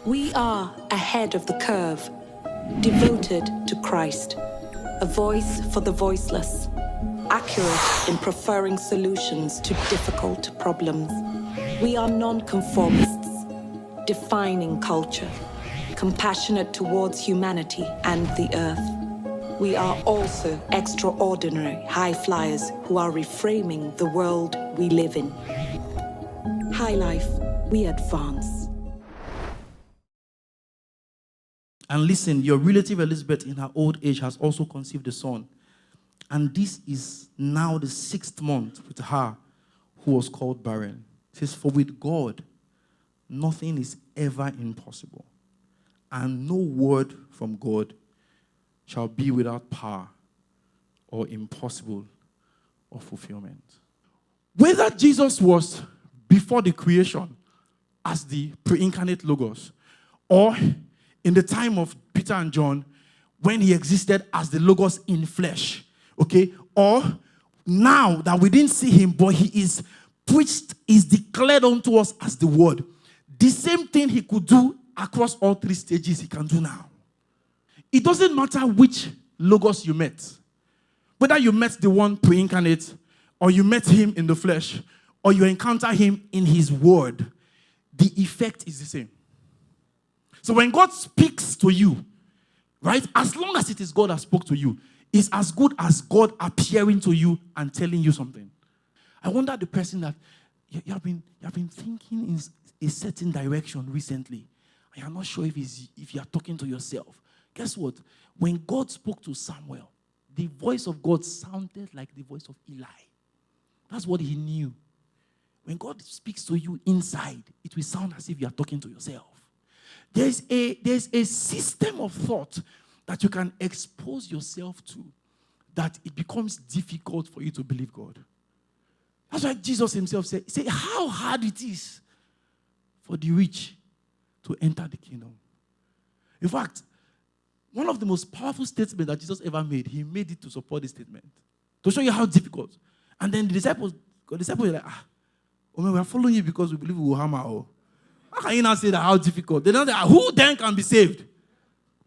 We are ahead of the curve, devoted to Christ, a voice for the voiceless, accurate in preferring solutions to difficult problems. We are nonconformists, defining culture, compassionate towards humanity and the earth. We are also extraordinary high flyers who are reframing the world we live in. High life, we advance. And listen, your relative Elizabeth in her old age has also conceived a son. And this is now the 6th month with her who was called barren. It says, for with God, nothing is ever impossible. And no word from God shall be without power or impossible of fulfillment. Whether Jesus was before the creation as the pre-incarnate Logos, or in the time of Peter and John when he existed as the Logos in flesh, okay, or now that we didn't see him, but he is preached, is declared unto us as the Word. The same thing he could do across all 3 stages, he can do now. It doesn't matter which Logos you met. Whether you met the one pre-incarnate, or you met him in the flesh, or you encounter him in his word, the effect is the same. So when God speaks to you, right, as long as it is God that spoke to you, it's as good as God appearing to you and telling you something. I wonder the person that you have been thinking in a certain direction recently, and you're not sure if you're talking to yourself. Guess what? When God spoke to Samuel, the voice of God sounded like the voice of Eli. That's what he knew. When God speaks to you inside, it will sound as if you are talking to yourself. There's a system of thought that you can expose yourself to that it becomes difficult for you to believe God. That's why Jesus himself said, how hard it is for the rich to enter the kingdom. In fact, one of the most powerful statements that Jesus ever made, he made it to support this statement, to show you how difficult. And then the disciples were like, oh man, we are following you because we believe we will hammer. Oh. How can you now say that how difficult? They don't say, who then can be saved?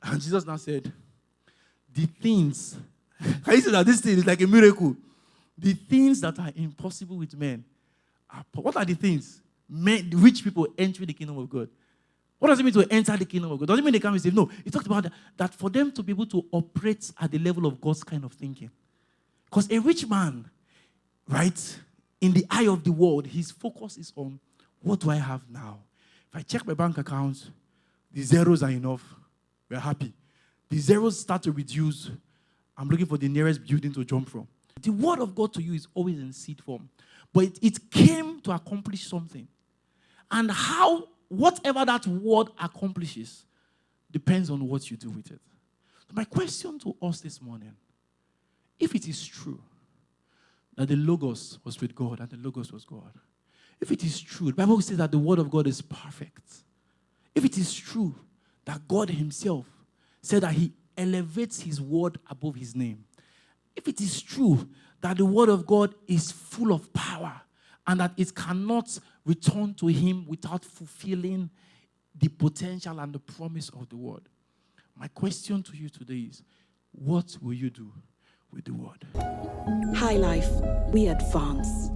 And Jesus now said, the things, can you say that this thing is like a miracle? The things that are impossible with men. What are the things? Men, rich people entering the kingdom of God. What does it mean to enter the kingdom of God? Does it mean they can't be saved? No. He talked about that for them to be able to operate at the level of God's kind of thinking. Because a rich man, right, in the eye of the world, his focus is on, what do I have now? If I check my bank account, the zeros are enough. We're happy. The zeros start to reduce. I'm looking for the nearest building to jump from. The word of God to you is always in seed form. But it came to accomplish something. And whatever that word accomplishes depends on what you do with it. So my question to us this morning, if it is true that the Logos was with God and the Logos was God, if it is true, the Bible says that the word of God is perfect. If it is true that God himself said that he elevates his word above his name, if it is true that the word of God is full of power and that it cannot return to him without fulfilling the potential and the promise of the word, my question to you today is, what will you do with the word? High life, we advance.